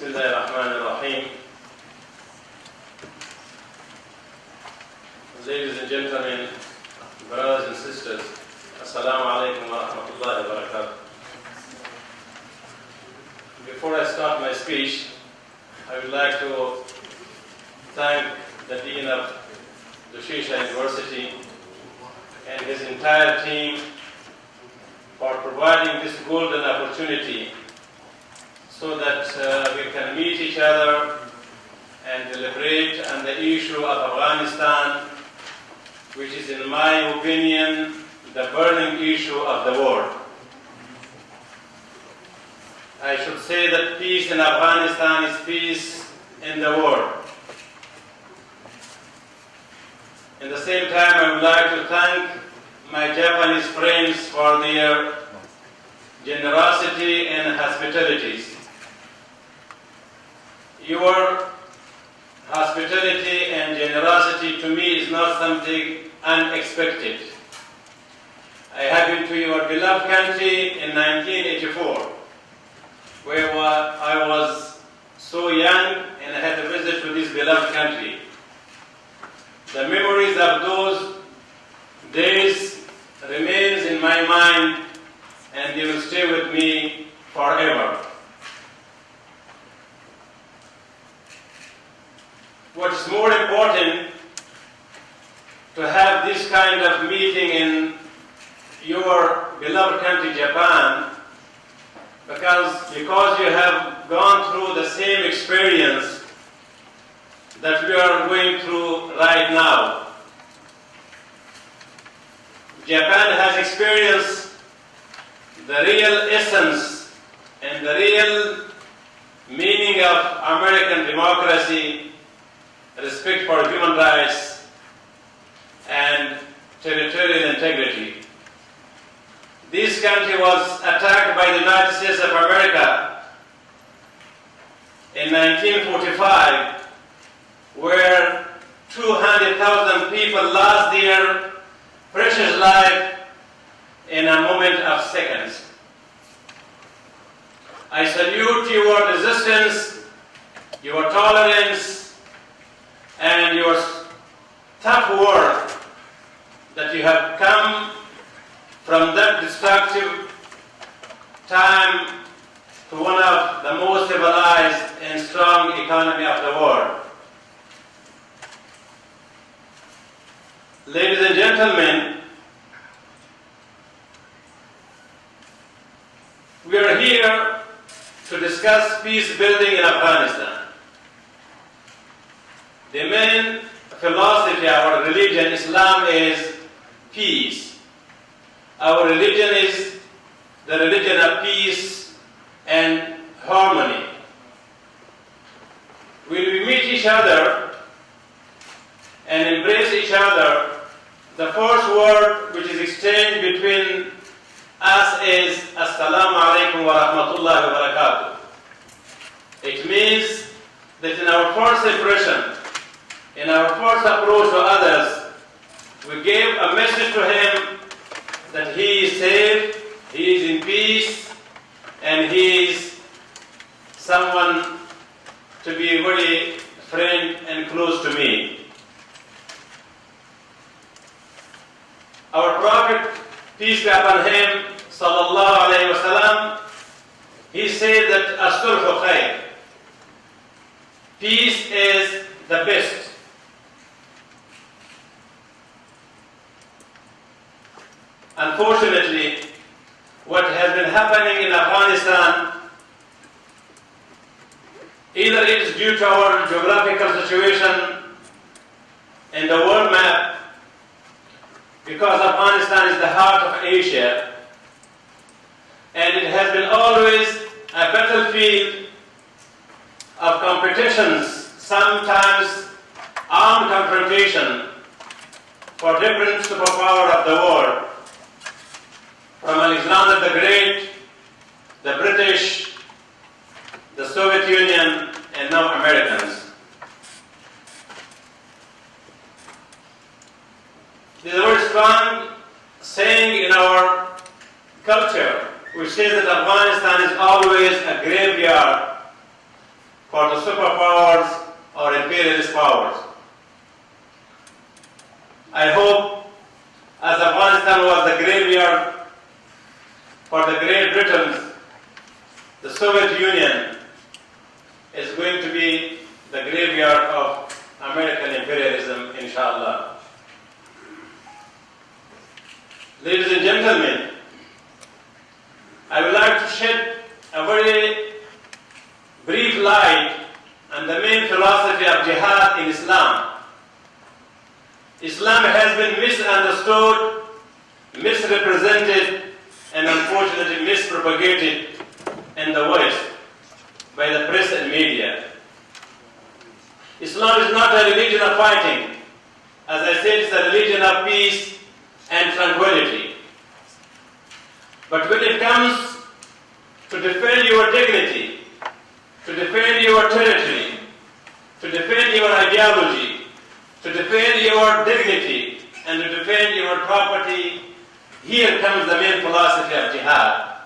Bismillah ar-Rahman ar-Rahim. Ladies and gentlemen, brothers and sisters, Assalamu alaikum wa rahmatullahi wa barakatuh. Before I start my speech, I would like to thank the Dean of Dushisha University and his entire team for providing this golden opportunity so that we can meet each other and deliberate on the issue of Afghanistan, which is, in my opinion, the burning issue of the world. I should say that peace in Afghanistan is peace in the world. At the same time, I would like to thank my Japanese friends for their generosity and hospitalities. Your hospitality and generosity to me is not something unexpected. I have been to your beloved country in 1984, where I was so young and I had a visit to this beloved country. The memories of those days remains in my mind and they will stay with me forever. What's more important, to have this kind of meeting in your beloved country, Japan, because you have gone through the same experience that we are going through right now. Japan has experienced the real essence and the real meaning of American democracy, respect for human rights, and territorial integrity. This country was attacked by the United States of America in 1945, where 200,000 people lost their precious life in a moment of seconds. I salute your resistance, your tolerance, and your tough work that you have come from that destructive time to one of the most civilized and strong economy of the world. Ladies and gentlemen, we are here to discuss peace building in Afghanistan. The main philosophy of our religion, Islam, is peace. Our religion is the religion of peace and harmony. When we meet each other and embrace each other, the first word which is exchanged between us is Assalamu alaikum wa rahmatullahi wa barakatuh. It means that in our first impression, in our first approach to others, we gave a message to him that he is safe, he is in peace, and he is someone to be very friend and close to me. Our Prophet, peace be upon him, sallallahu alayhi wa sallam, he said that as-sulhu khair. Peace is the best. Unfortunately, what has been happening in Afghanistan, either it is due to our geographical situation in the world map, because Afghanistan is the heart of Asia, and it has been always a battlefield of competitions, sometimes armed confrontation for different superpower of the world, from Alexander the Great, the British, the Soviet Union, and now Americans. There's a very strong saying in our culture which says that Afghanistan is always a graveyard for the superpowers or imperialist powers. I hope, as Afghanistan was the graveyard for the Great Britons, the Soviet Union is going to be the graveyard of American imperialism, inshallah. Ladies and gentlemen, I would like to shed a very brief light on the main philosophy of jihad in Islam. Islam has been misunderstood, misrepresented, and unfortunately mispropagated in the West by the press and media. Islam is not a religion of fighting. As I said, it's a religion of peace and tranquility. But when it comes to defend your dignity, to defend your territory, to defend your ideology, to defend your dignity, and to defend your property, here comes the main philosophy of jihad.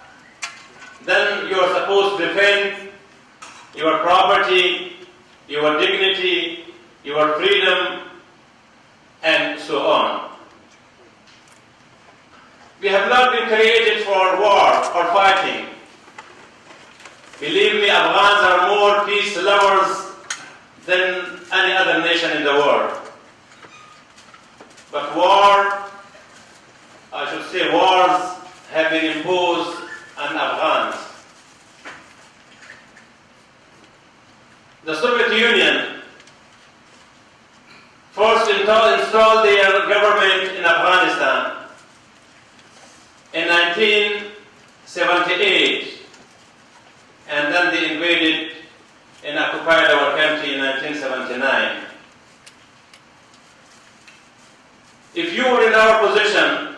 Then you are supposed to defend your property, your dignity, your freedom, and so on. We have not been created for war or fighting. Believe me, Afghans are more peace lovers than any other nation in the world. But wars have been imposed on Afghans. The Soviet Union first installed their government in Afghanistan in 1978, and then they invaded and occupied our country in 1979. If you were in our position,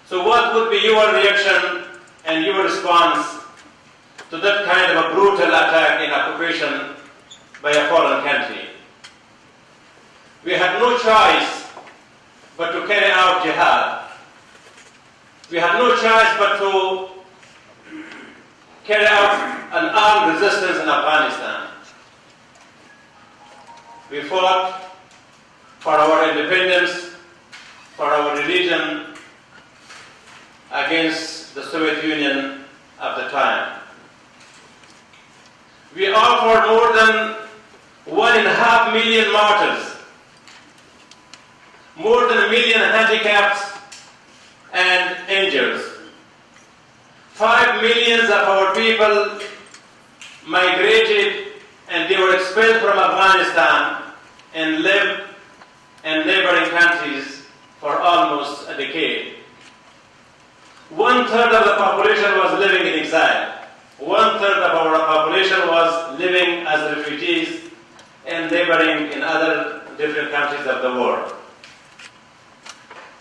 so what would be your reaction and your response to that kind of a brutal attack in occupation by a foreign country? We had no choice but to carry out jihad. We had no choice but to carry out an armed resistance in Afghanistan. We fought for our independence, for our religion, against the Soviet Union of the time. We offered more than 1.5 million martyrs, more than 1 million handicaps and injured. 5 million of our people migrated and they were expelled from Afghanistan and lived in neighboring countries for almost a decade. 1/3 of the population was living in exile. 1/3 of our population was living as refugees and neighboring in other different countries of the world.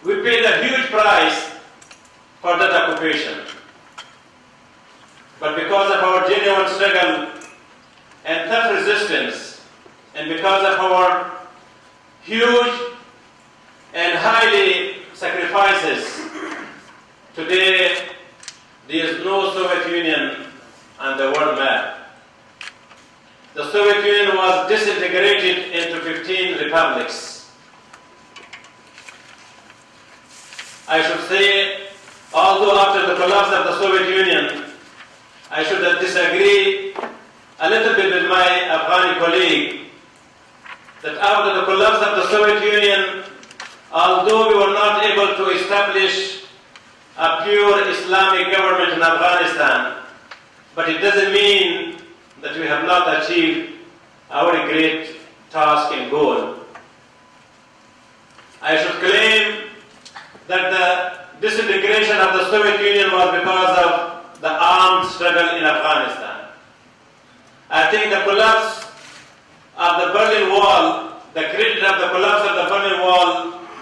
We paid a huge price for that occupation. But because of our genuine struggle and tough resistance, and because of our huge and highly sacrifices, today there is no Soviet Union on the world map. The Soviet Union was disintegrated into 15 republics. I should say, although after the collapse of the Soviet Union, I should disagree a little bit with my Afghani colleague, that after the collapse of the Soviet Union, although we were not able to establish a pure Islamic government in Afghanistan, but it doesn't mean that we have not achieved our great task and goal. I should claim that the disintegration of the Soviet Union was because of the armed struggle in Afghanistan. I think the collapse of the Berlin Wall, the credit of the collapse of the Berlin Wall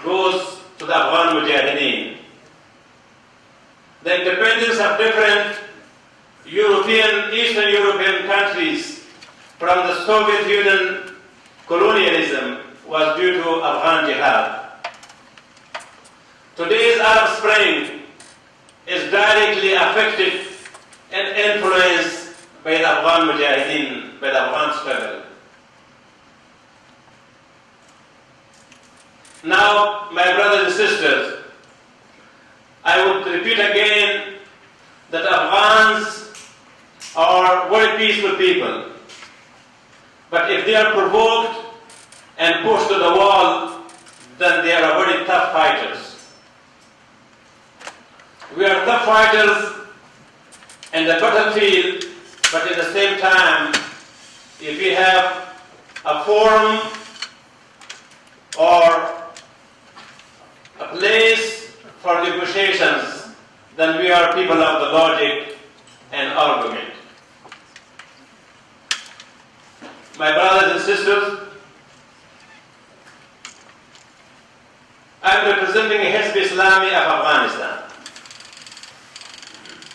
goes to the Afghan Mujahideen. The independence of different Eastern European countries from the Soviet Union colonialism was due to Afghan jihad. Today's Arab Spring is directly affected and influenced by the Afghan Mujahideen, by the Afghan struggle. Now, my brothers and sisters, I would repeat again that Afghans are very peaceful people. But if they are provoked and pushed to the wall, then they are very tough fighters. We are tough fighters in the battlefield, but at the same time, if we have a forum or a place for negotiations, then we are people of the logic and argument. My brothers and sisters, I am representing Hezbi Islami of Afghanistan.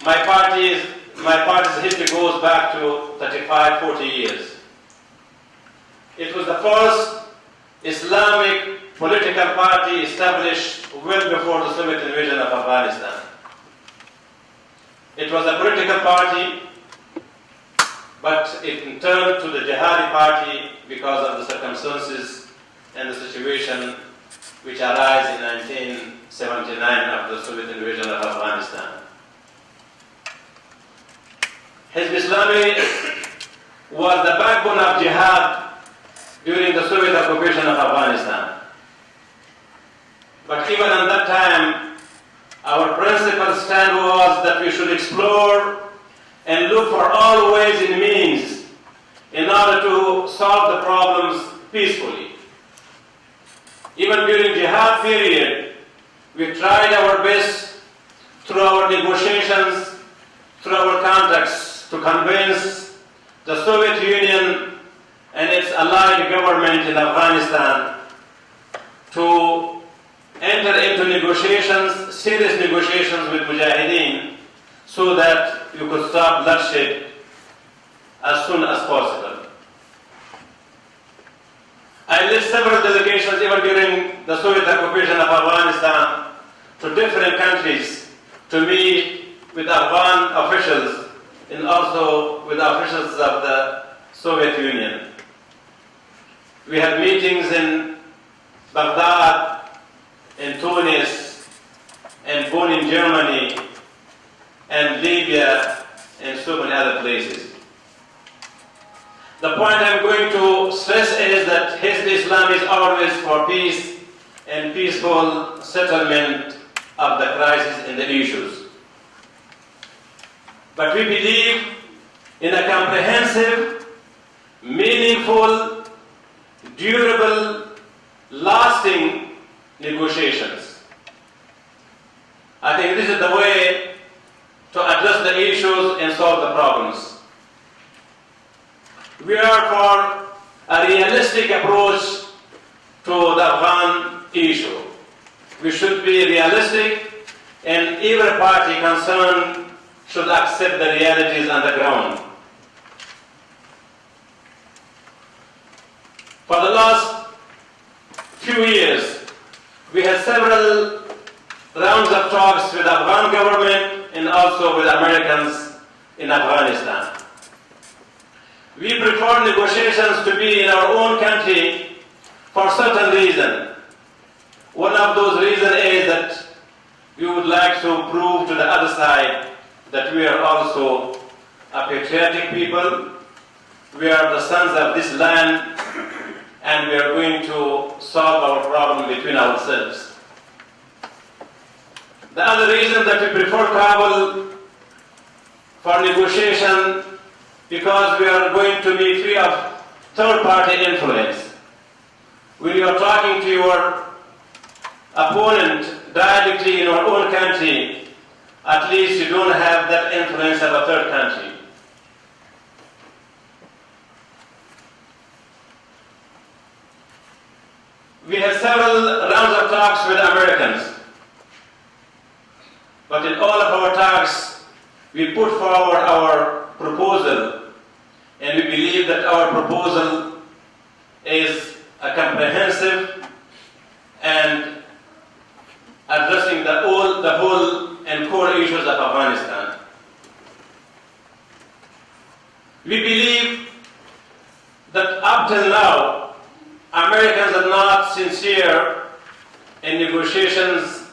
My party's history goes back to 35, 40 years. It was the first Islamic political party established well before the Soviet invasion of Afghanistan. It was a political party, but it turned to the jihadi party because of the circumstances and the situation which arose in 1979 after the Soviet invasion of Afghanistan. Hezbi Islami was the backbone of jihad during the Soviet occupation of Afghanistan. But even at that time, our principal stand was that we should explore and look for all ways and means in order to solve the problems peacefully. Even during jihad period, we tried our best through our negotiations, through our contacts, to convince the Soviet Union and its allied government in Afghanistan to enter into negotiations, serious negotiations with Mujahideen, so that you could stop bloodshed as soon as possible. I led several delegations even during the Soviet occupation of Afghanistan to different countries to meet with Afghan officials and also with officials of the Soviet Union. We had meetings in Baghdad, in Tunis, and Bonn in Germany, and Libya, and so many other places. The point I'm going to stress is that Hezbi Islam is always for peace and peaceful settlement of the crisis and the issues. But we believe in a comprehensive, meaningful, durable, lasting negotiations. I think this is the way to address the issues and solve the problems. We are for a realistic approach to the Afghan issue. We should be realistic, and every party concerned should accept the realities on the ground. For the last few years, we had several rounds of talks with the Afghan government and also with Americans in Afghanistan. We prefer negotiations to be in our own country for certain reason. One of those reasons is that we would like to prove to the other side that we are also a patriotic people. We are the sons of this land, and we are going to solve our problem between ourselves. The other reason that we prefer Kabul for negotiation, because we are going to be free of third-party influence. When you are talking to your opponent directly in your own country, at least you don't have that influence of a third country. We had several rounds of talks with Americans, but in all of our talks, we put forward our proposal, and we believe that our proposal is a comprehensive and addressing the whole and core issues of Afghanistan. We believe that up till now, Americans are not sincere in negotiations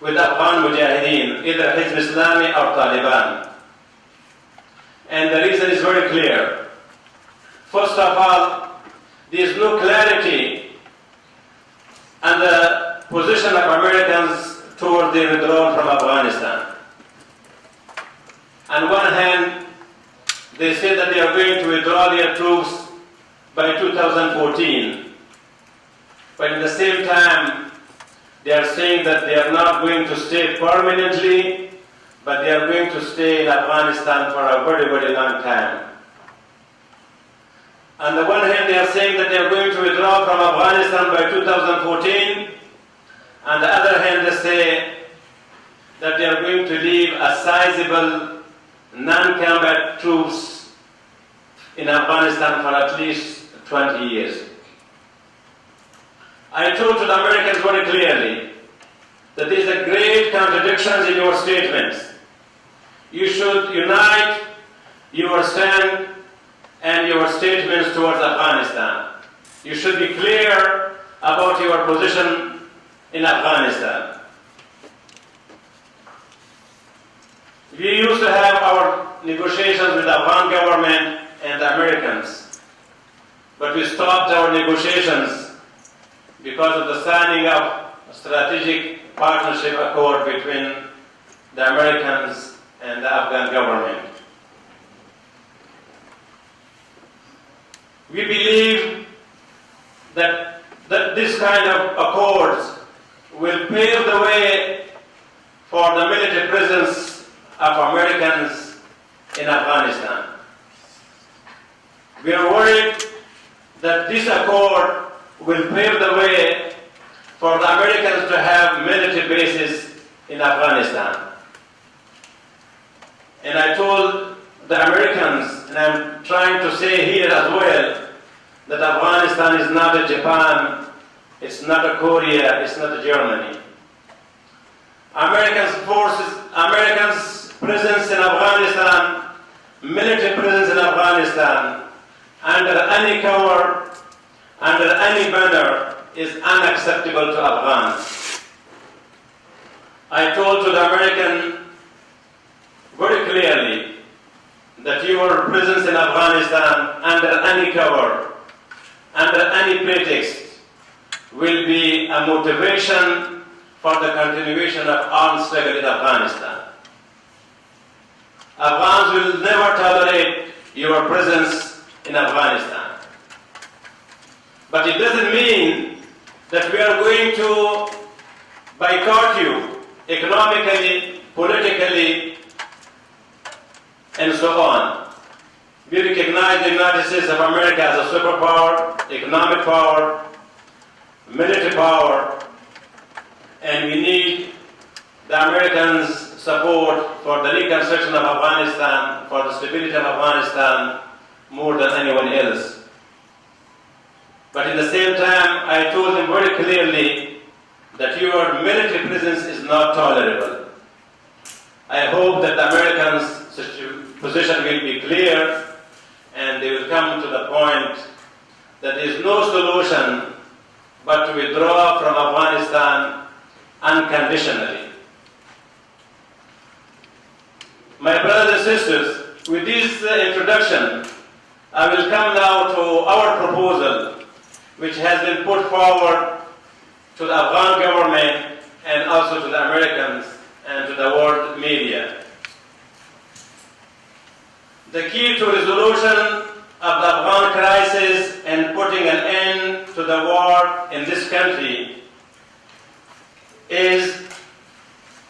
with Afghan Mujahideen, either Hezbi Islami or Taliban. And the reason is very clear. First of all, there is no clarity on the position of Americans toward their withdrawal from Afghanistan. On one hand, they say that they are going to withdraw their troops by 2014. But at the same time, they are saying that they are not going to stay permanently, but they are going to stay in Afghanistan for a very, very long time. On the one hand, they are saying that they are going to withdraw from Afghanistan by 2014. On the other hand, they say that they are going to leave a sizable non-combat troops in Afghanistan for at least 20 years. I told to the Americans very clearly that there is a great contradictions in your statements. You should unite your stand and your statements towards Afghanistan. You should be clear about your position in Afghanistan. We used to have our negotiations with the Afghan government and the Americans, but we stopped our negotiations because of the signing of a strategic partnership accord between the Americans and the Afghan government. We believe that this kind of accords will pave the way for the military presence of Americans in Afghanistan. We are worried that this accord will pave the way for the Americans to have military bases in Afghanistan. And I told the Americans, and I'm trying to say here as well, that Afghanistan is not a Japan, it's not a Korea, it's not a Germany. Americans' presence in Afghanistan, military presence in Afghanistan, under any cover, under any banner, is unacceptable to Afghans. I told to the American very clearly that your presence in Afghanistan under any cover, under any pretext, will be a motivation for the continuation of armed struggle in Afghanistan. Afghans will never tolerate your presence in Afghanistan. But it doesn't mean that we are going to boycott you economically, politically, and so on. We recognize the United States of America as a superpower, economic power, military power, and we need the Americans' support for the reconstruction of Afghanistan, for the stability of Afghanistan, more than anyone else. But at the same time, I told them very clearly that your military presence is not tolerable. I hope that the Americans' position will be clear and they will come to the point that there is no solution but to withdraw from Afghanistan unconditionally. My brothers and sisters, with this introduction, I will come now to our proposal, which has been put forward to the Afghan government and also to the Americans and to the world media. The key to resolution of the Afghan crisis and putting an end to the war in this country is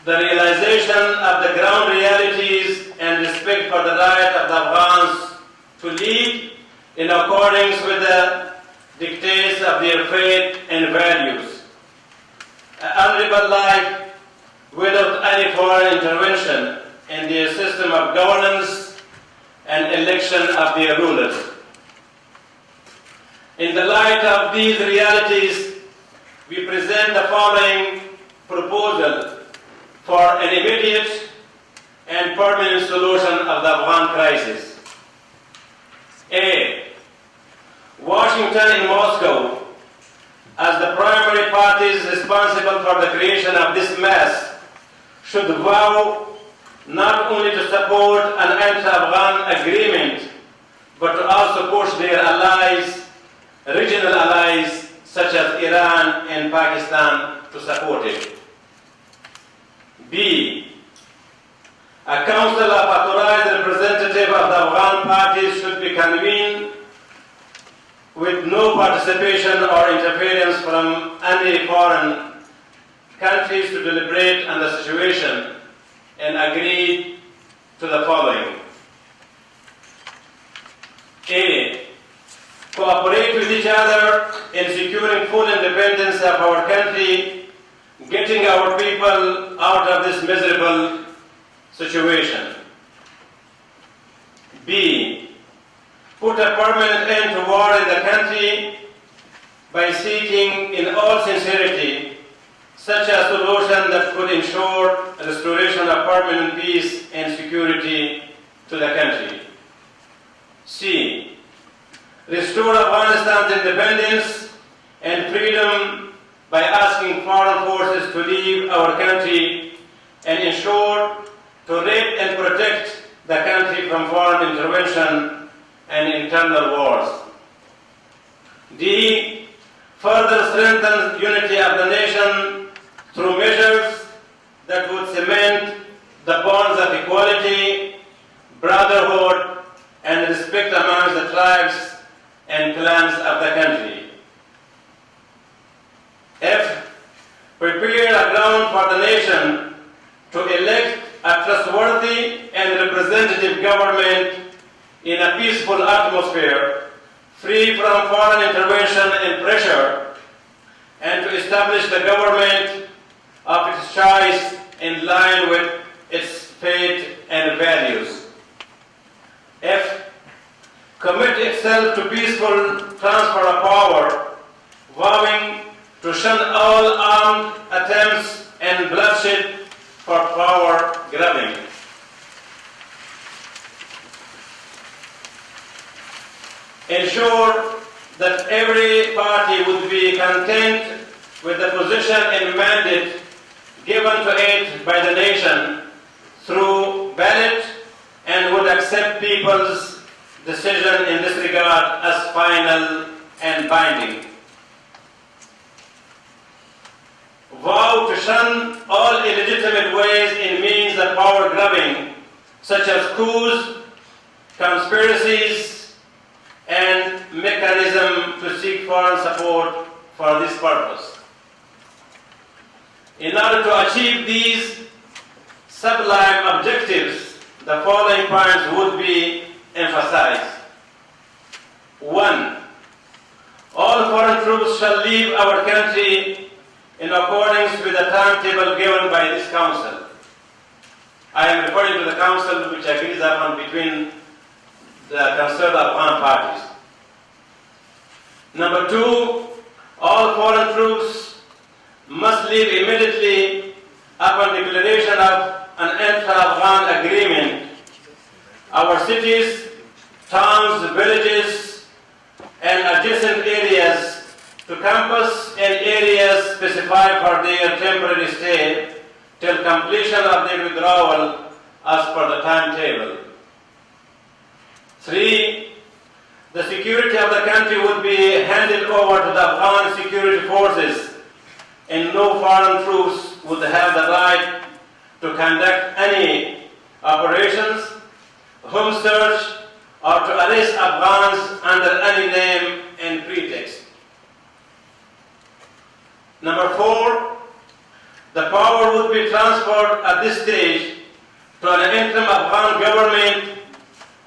the realization of the ground realities and respect for the right of the Afghans to lead in accordance with the dictates of their faith and values. An honorable life without any foreign intervention in their system of governance and election of their rulers. In the light of these realities, we present the following proposal for an immediate and permanent solution of the Afghan crisis. A. Washington and Moscow, as the primary parties responsible for the creation of this mess, should vow not only to support an anti-Afghan agreement, but to also push their allies, regional allies, such as Iran and Pakistan, to support it. B. A council of authorized representatives of the Afghan parties should be convened with no participation or interference from any foreign countries to deliberate on the situation and agree to the following. A. Cooperate with each other in securing full independence of our country, getting our people out of this miserable situation. B. Put a permanent end to war in the country by seeking in all sincerity such a solution that could ensure a restoration of permanent peace and security to the country. C. Restore Afghanistan's independence and freedom by asking foreign forces to leave our country and ensure to rid and protect the country from foreign intervention and internal wars. D. Further strengthen unity of the nation through measures that would cement the bonds of equality, brotherhood, and respect amongst the tribes and clans of the country. F. Prepare a ground for the nation to elect a trustworthy and representative government in a peaceful atmosphere, free from foreign intervention and pressure, and to establish the government of its choice in line with its faith and values. F. Commit itself to peaceful transfer of power, vowing to shun all armed attempts and bloodshed for power grabbing. Ensure that every party would be content with the position and mandate given to it by the nation through ballot and would accept people's decision in this regard as final and binding. Vow to shun all illegitimate ways and means of power grabbing, such as coups, conspiracies, and mechanism to seek foreign support for this purpose. In order to achieve these sublime objectives, the following points would be emphasized. 1. All foreign troops shall leave our country in accordance with the timetable given by this council. I am referring to the council which agrees upon between the concerned Afghan parties. Number 2, all foreign troops must leave immediately upon declaration of an anti-Afghan agreement. Our cities, towns, villages, and adjacent areas to campus and areas specified for their temporary stay till completion of their withdrawal as per the timetable. 3. The security of the country would be handed over to the Afghan security forces, and no foreign troops would have the right to conduct any operations, home search, or to arrest Afghans under any name and pretext. Number 4, the power would be transferred at this stage to an interim Afghan government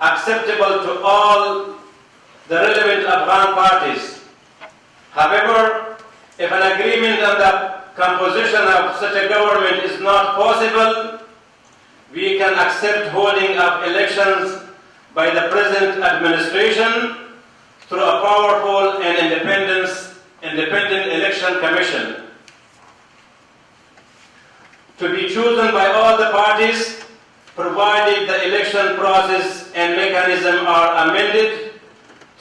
acceptable to all the relevant Afghan parties. However, if an agreement on the composition of such a government is not possible, we can accept holding of elections by the present administration through a powerful and independent election commission to be chosen by all the parties, provided the election process and mechanism are amended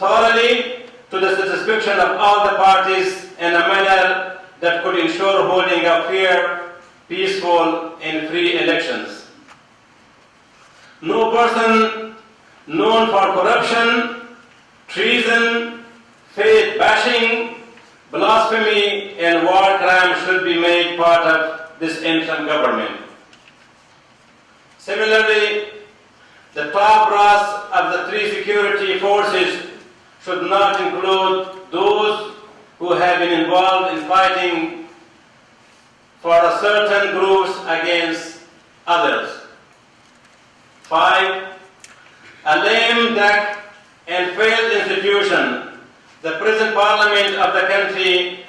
thoroughly to the satisfaction of all the parties in a manner that could ensure holding a fair, peaceful, and free elections. No person known for corruption, treason, faith bashing, blasphemy, and war crime should be made part of this interim government. Similarly, the top brass of the three security forces should not include those who have been involved in fighting for a certain groups against others. 5. A lame duck and failed institution, the present parliament of the country,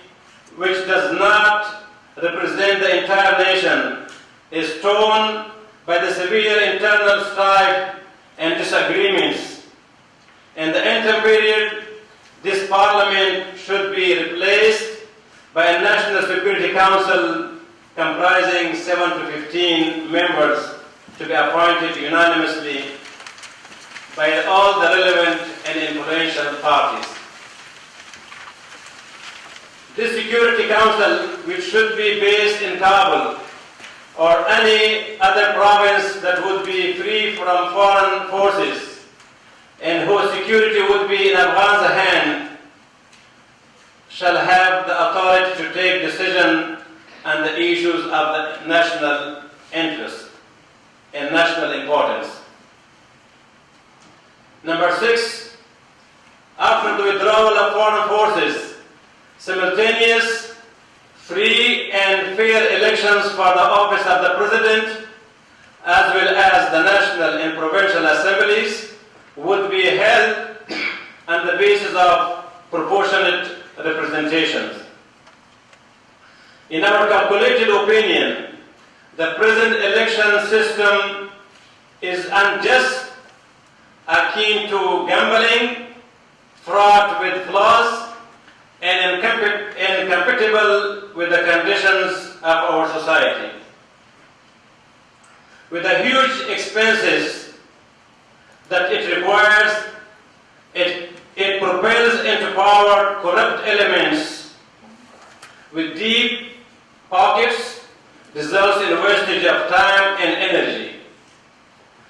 which does not represent the entire nation, is torn by the severe internal strife and disagreements. In the interim period, this parliament should be replaced by a National Security Council comprising 7 to 15 members to be appointed unanimously by all the relevant and influential parties. This Security Council, which should be based in Kabul or any other province that would be free from foreign forces and whose security would be in Afghan's hand, shall have the authority to take decision on the issues of the national interest and national importance. Number 6, after the withdrawal of foreign forces, simultaneous, free and fair elections for the office of the President, as well as the national and provincial assemblies, would be held on the basis of proportionate representations. In our calculated opinion, the present election system is unjust, akin to gambling, fraught with flaws, and incompatible with the conditions of our society. With the huge expenses that it requires, it propels into power corrupt elements with deep pockets, results in wastage of time and energy,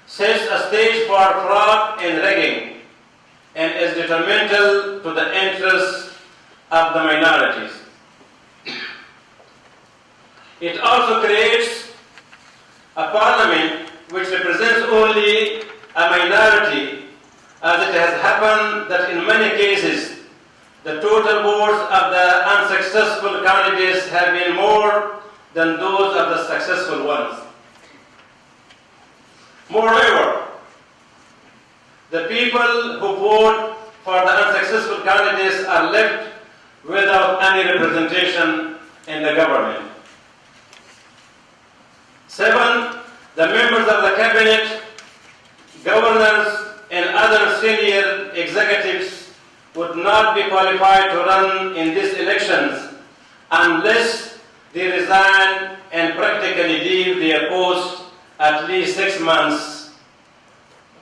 sets a stage for fraud and rigging, and is detrimental to the interests of the minorities. It also creates a parliament which represents only a minority, as it has happened that in many cases the total votes of the unsuccessful candidates have been more than those of the successful ones. Moreover, the people who vote for the unsuccessful candidates are left without any representation in the government. 7. The members of the cabinet, governors, and other senior executives would not be qualified to run in these elections unless they resign and practically leave their post at least 6 months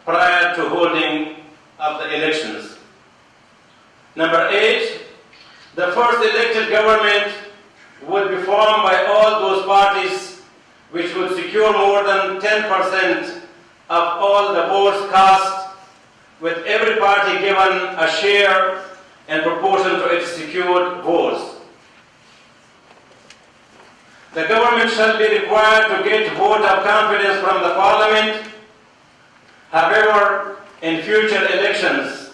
prior to holding of the elections. Number 8, the first elected government would be formed by all those parties which would secure more than 10% of all the votes cast, with every party given a share in proportion to its secured votes. The government shall be required to get vote of confidence from the parliament. However, in future elections,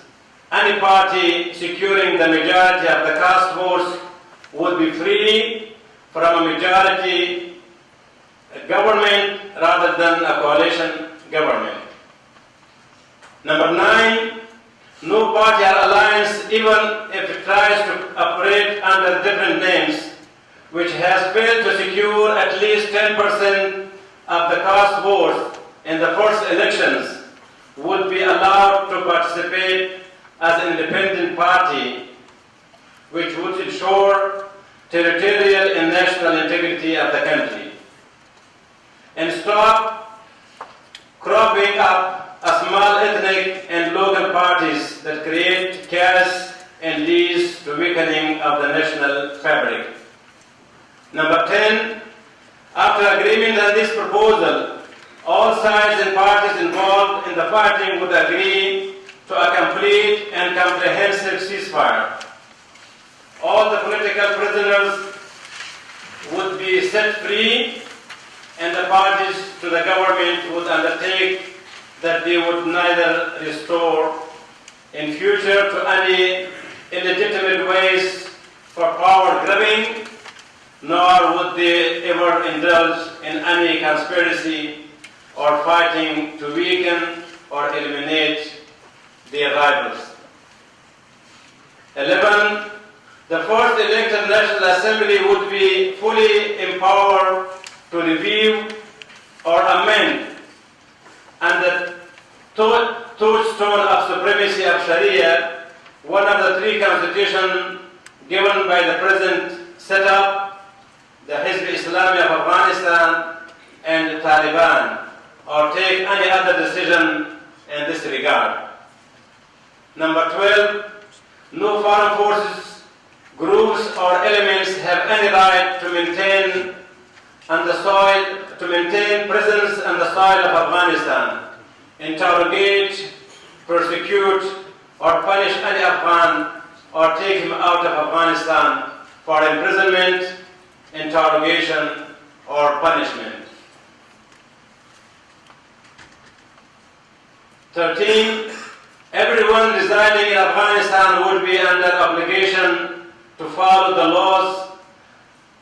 any party securing the majority of the cast votes would be free from a majority government rather than a coalition government. Number 9, no party or alliance, even if it tries to operate under different names, which has failed to secure at least 10% of the cast votes in the first elections, would be allowed to participate as an independent party, which would ensure territorial and national integrity of the country, and stop cropping up small ethnic and local parties that create chaos rhetoric. Number 10, after agreement on this proposal, all sides and parties involved in the fighting would agree to a complete and comprehensive ceasefire. All the political prisoners would be set free, and the parties to the government would undertake that they would neither restore in future to any illegitimate ways for power grabbing, nor would they ever indulge in any conspiracy or fighting to weaken or eliminate their rivals. 11. The first elected National Assembly would be fully empowered to review or amend, and the touchstone of supremacy of Sharia, one of the three constitutions given by the present setup, the Hezbi Islami of Afghanistan and the Taliban, or take any other decision in this regard. Number 12, no foreign forces, groups or elements have any right to maintain presence on the soil of Afghanistan, interrogate, persecute, or punish any Afghan, or take him out of Afghanistan for imprisonment, interrogation, or punishment. 13. Everyone residing in Afghanistan would be under obligation to follow the laws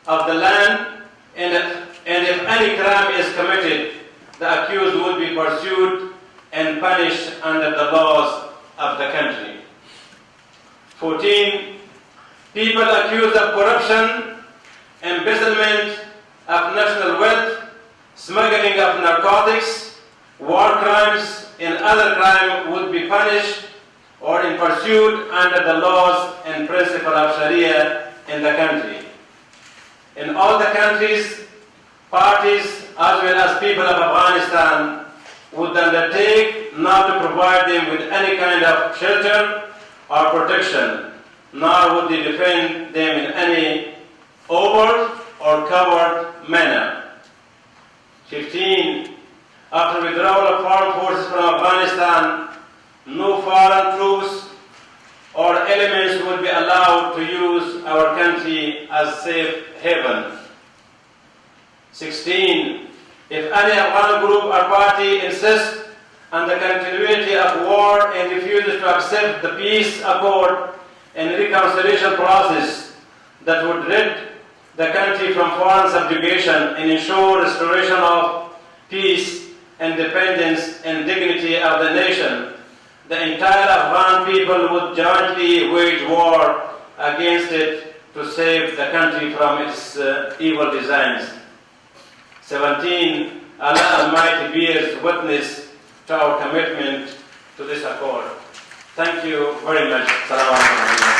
of the land, and if any crime is committed, the accused would be pursued and punished under the laws of the country. 14. People accused of corruption, embezzlement of national wealth, smuggling of narcotics, war crimes, and other crime would be punished or pursued under the laws and principle of Sharia in the country. In all the countries, parties as well as people of Afghanistan would undertake not to provide them with any kind of shelter or protection, nor would they defend them in any overt or covert manner. 15. After withdrawal of foreign forces from Afghanistan, no foreign troops or elements would be allowed to use our country as safe haven. 16. If any Afghan group or party insists on the continuity of war and refuses to accept the peace accord and reconciliation process that would rid the country from foreign subjugation and ensure restoration of peace, independence, and dignity of the nation, the entire Afghan people would jointly wage war against it to save the country from its evil designs. 17. Allah Almighty bears witness to our commitment to this accord. Thank you very much. Assalamu alaikum.